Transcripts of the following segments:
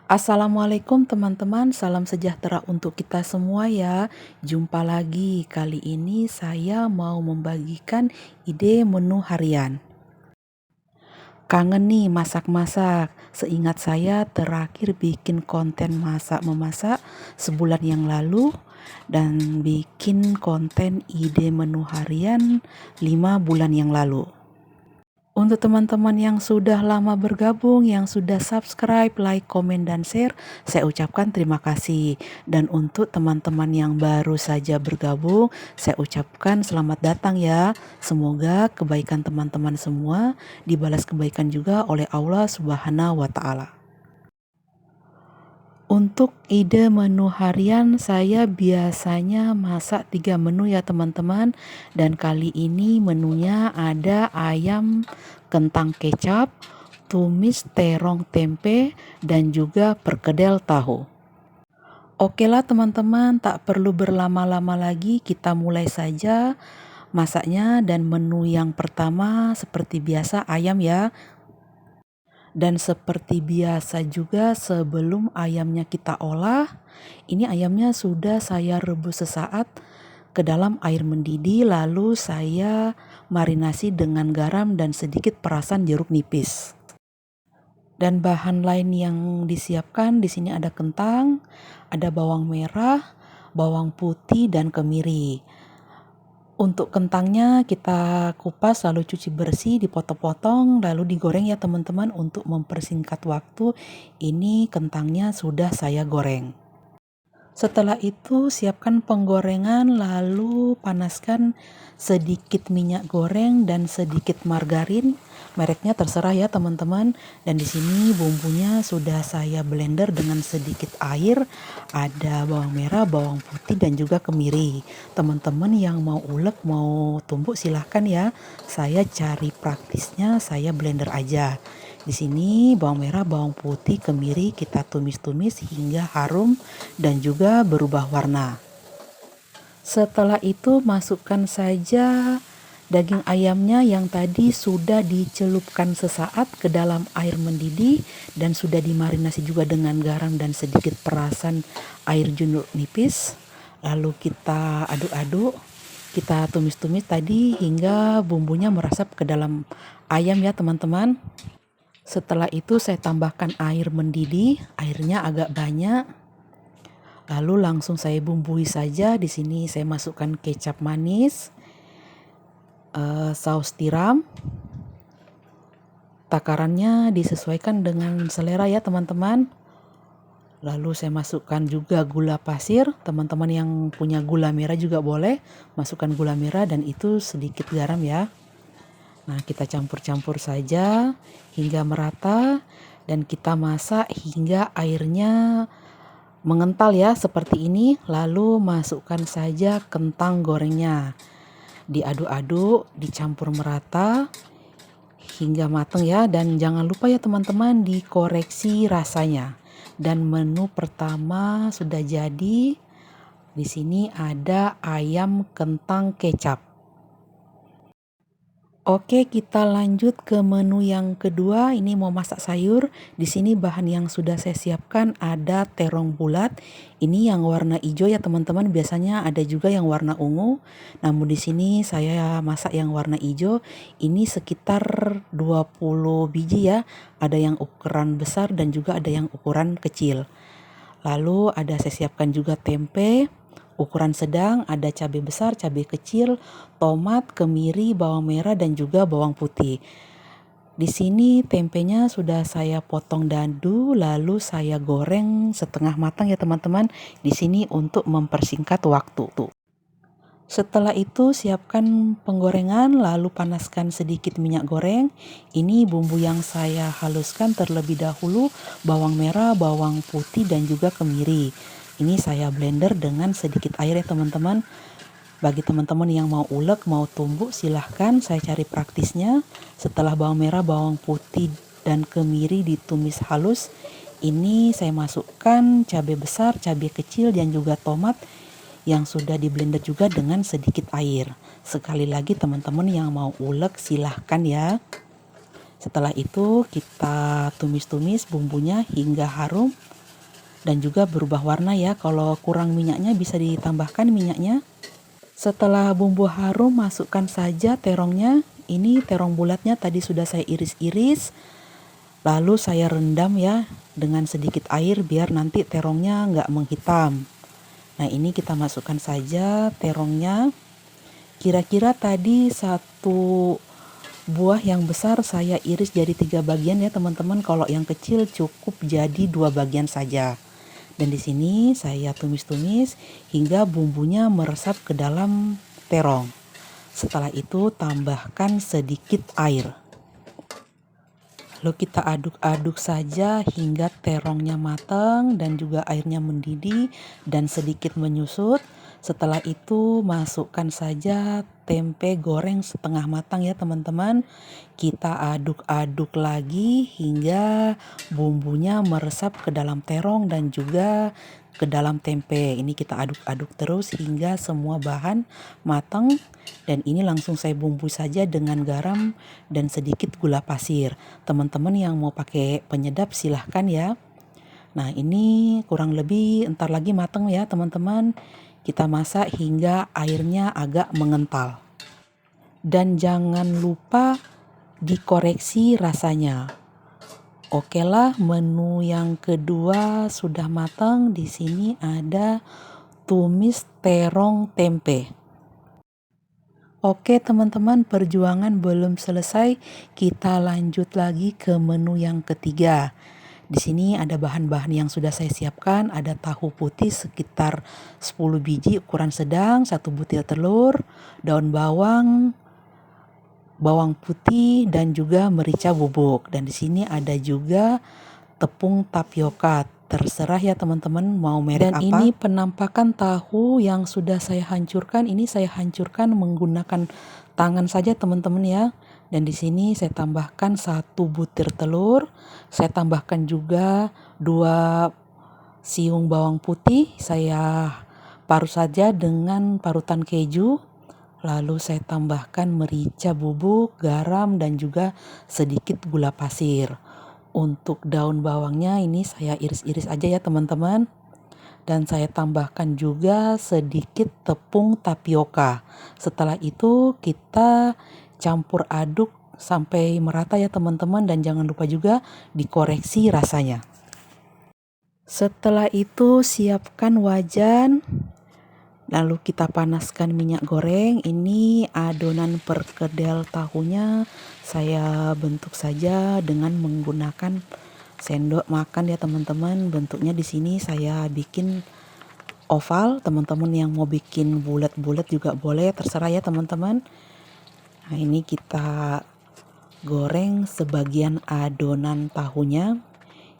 Assalamualaikum teman-teman, salam sejahtera untuk kita semua ya. Jumpa lagi, kali ini saya mau membagikan ide menu harian. Kangen nih masak-masak. Seingat saya terakhir bikin konten masak-memasak sebulan yang lalu dan bikin konten ide menu harian 5 bulan yang lalu. Untuk teman-teman yang sudah lama bergabung, yang sudah subscribe, like, komen, dan share, saya ucapkan terima kasih. Dan untuk teman-teman yang baru saja bergabung, saya ucapkan selamat datang ya. Semoga kebaikan teman-teman semua dibalas kebaikan juga oleh Allah Subhanahu wa Ta'ala. Untuk ide menu harian saya biasanya masak 3 menu ya teman-teman. Dan kali ini menunya ada ayam kentang kecap, tumis terong tempe, dan juga perkedel tahu. Oke lah teman-teman, tak perlu berlama-lama lagi, kita mulai saja masaknya. Dan menu yang pertama seperti biasa ayam ya. Dan seperti biasa juga sebelum ayamnya kita olah, ini ayamnya sudah saya rebus sesaat ke dalam air mendidih, lalu saya marinasi dengan garam dan sedikit perasan jeruk nipis. Dan bahan lain yang disiapkan di sini ada kentang, ada bawang merah, bawang putih, dan kemiri. Untuk kentangnya kita kupas lalu cuci bersih, dipotong-potong lalu digoreng ya teman-teman. Untuk mempersingkat waktu, ini kentangnya sudah saya goreng. Setelah itu siapkan penggorengan lalu panaskan sedikit minyak goreng dan sedikit margarin. Mereknya terserah ya teman-teman. Dan di sini bumbunya sudah saya blender dengan sedikit air. Ada bawang merah, bawang putih, dan juga kemiri. Teman-teman yang mau ulek, mau tumbuk silahkan ya. Saya cari praktisnya, saya blender aja. Di sini bawang merah, bawang putih, kemiri kita tumis-tumis hingga harum dan juga berubah warna. Setelah itu masukkan saja daging ayamnya yang tadi sudah dicelupkan sesaat ke dalam air mendidih dan sudah dimarinasi juga dengan garam dan sedikit perasan air jeruk nipis. Lalu kita aduk-aduk, kita tumis-tumis tadi hingga bumbunya meresap ke dalam ayam ya teman-teman. Setelah itu saya tambahkan air mendidih, airnya agak banyak. Lalu langsung saya bumbui saja. Di sini saya masukkan kecap manis, saus tiram. Takarannya disesuaikan dengan selera ya teman-teman. Lalu saya masukkan juga gula pasir. Teman-teman yang punya gula merah juga boleh masukkan gula merah dan itu sedikit garam ya. Nah, kita campur-campur saja hingga merata dan kita masak hingga airnya mengental ya seperti ini. Lalu masukkan saja kentang gorengnya. Diaduk-aduk, dicampur merata hingga matang ya. Dan jangan lupa ya teman-teman dikoreksi rasanya. Dan menu pertama sudah jadi. Di sini ada ayam kentang kecap. Oke, kita lanjut ke menu yang kedua. Ini mau masak sayur. Di sini bahan yang sudah saya siapkan ada terong bulat. Ini yang warna hijau ya teman-teman. Biasanya ada juga yang warna ungu. Namun di sini saya masak yang warna hijau. Ini sekitar 20 biji ya. Ada yang ukuran besar dan juga ada yang ukuran kecil. Lalu ada saya siapkan juga tempe ukuran sedang, ada cabai besar, cabai kecil, tomat, kemiri, bawang merah, dan juga bawang putih. Di sini tempenya sudah saya potong dadu, lalu saya goreng setengah matang ya teman-teman. Di sini untuk mempersingkat waktu. Setelah itu siapkan penggorengan, lalu panaskan sedikit minyak goreng. Ini bumbu yang saya haluskan terlebih dahulu, bawang merah, bawang putih, dan juga kemiri. Ini saya blender dengan sedikit air ya teman-teman. Bagi teman-teman yang mau ulek, mau tumbuk, silahkan, saya cari praktisnya. Setelah bawang merah, bawang putih, dan kemiri ditumis halus, ini saya masukkan cabai besar, cabai kecil, dan juga tomat yang sudah di blender juga dengan sedikit air. Sekali lagi teman-teman yang mau ulek silahkan ya. Setelah itu kita tumis-tumis bumbunya hingga harum. dan juga berubah warna ya. Kalau kurang minyaknya bisa ditambahkan minyaknya. Setelah bumbu harum, masukkan saja terongnya. Ini terong bulatnya tadi sudah saya iris-iris, lalu saya rendam ya dengan sedikit air biar nanti terongnya nggak menghitam. Nah, ini kita masukkan saja terongnya. Kira-kira tadi satu buah yang besar saya iris jadi 3 bagian ya teman-teman. Kalau yang kecil cukup jadi 2 bagian saja. Dan di sini saya tumis-tumis hingga bumbunya meresap ke dalam terong. Setelah itu tambahkan sedikit air. Lalu kita aduk-aduk saja hingga terongnya matang dan juga airnya mendidih dan sedikit menyusut. Setelah itu masukkan saja tempe goreng setengah matang ya teman-teman. Kita aduk-aduk lagi hingga bumbunya meresap ke dalam terong dan juga ke dalam tempe. Ini kita aduk-aduk terus hingga semua bahan matang. Dan ini langsung saya bumbu saja dengan garam dan sedikit gula pasir. Teman-teman yang mau pakai penyedap silahkan ya. Nah, ini kurang lebih entar lagi matang ya teman-teman. Kita masak hingga airnya agak mengental. Dan jangan lupa dikoreksi rasanya. Oke lah, menu yang kedua sudah matang. Di sini ada tumis terong tempe. Oke teman-teman, perjuangan belum selesai. Kita lanjut lagi ke menu yang ketiga. Di sini ada bahan-bahan yang sudah saya siapkan. Ada tahu putih sekitar 10 biji ukuran sedang, 1 butir telur, daun bawang, bawang putih dan juga merica bubuk. Dan di sini ada juga tepung tapioka. Terserah ya teman-teman mau merek apa. Dan ini penampakan tahu yang sudah saya hancurkan. Ini saya hancurkan menggunakan tangan saja teman-teman ya. Dan di sini saya tambahkan 1 butir telur. Saya tambahkan juga 2 siung bawang putih. Saya parut saja dengan parutan keju. Lalu saya tambahkan merica bubuk, garam dan juga sedikit gula pasir. Untuk daun bawangnya ini saya iris-iris aja ya teman-teman. Dan saya tambahkan juga sedikit tepung tapioka. Setelah itu kita campur aduk sampai merata ya teman-teman, dan jangan lupa juga dikoreksi rasanya. Setelah itu siapkan wajan. Lalu kita panaskan minyak goreng. Ini adonan perkedel tahunya saya bentuk saja dengan menggunakan sendok makan ya teman-teman. Bentuknya di sini saya bikin oval. Teman-teman yang mau bikin bulat-bulat juga boleh, terserah ya teman-teman. Nah, ini kita goreng sebagian adonan tahunya.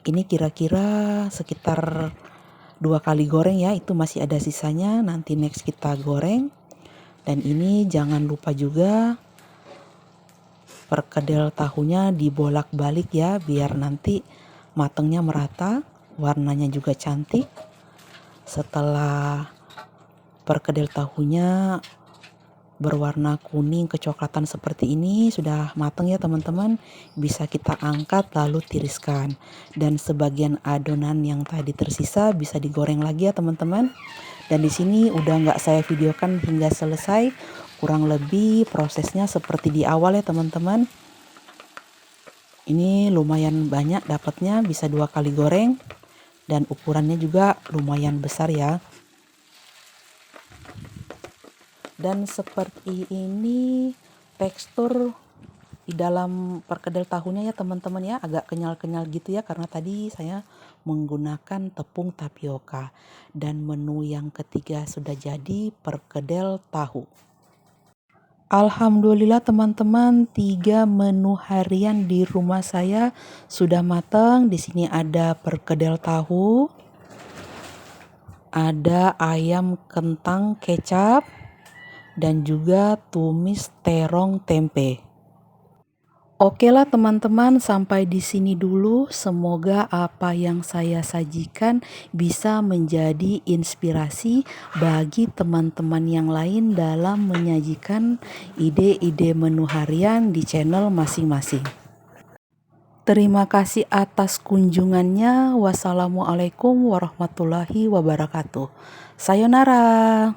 Ini kira-kira sekitar 2 kali goreng ya, itu masih ada sisanya. Nanti next kita goreng. Dan ini jangan lupa juga perkedel tahunya dibolak-balik ya, biar nanti matangnya merata, warnanya juga cantik. Setelah perkedel tahunya berwarna kuning kecoklatan seperti ini sudah matang ya teman-teman, bisa kita angkat lalu tiriskan. Dan sebagian adonan yang tadi tersisa bisa digoreng lagi ya teman-teman. Dan di sini udah nggak saya videokan hingga selesai, kurang lebih prosesnya seperti di awal ya teman-teman. Ini lumayan banyak dapatnya, bisa 2 kali goreng dan ukurannya juga lumayan besar ya. Dan seperti ini tekstur di dalam perkedel tahunya ya teman-teman ya, agak kenyal-kenyal gitu ya karena tadi saya menggunakan tepung tapioka. Dan menu yang ketiga sudah jadi, perkedel tahu. Alhamdulillah teman-teman, 3 menu harian di rumah saya sudah matang. Di sini ada perkedel tahu, ada ayam kentang kecap, dan juga tumis terong tempe. Oke lah teman-teman, sampai di sini dulu. Semoga apa yang saya sajikan bisa menjadi inspirasi bagi teman-teman yang lain dalam menyajikan ide-ide menu harian di channel masing-masing. Terima kasih atas kunjungannya. Wassalamualaikum warahmatullahi wabarakatuh. Sayonara.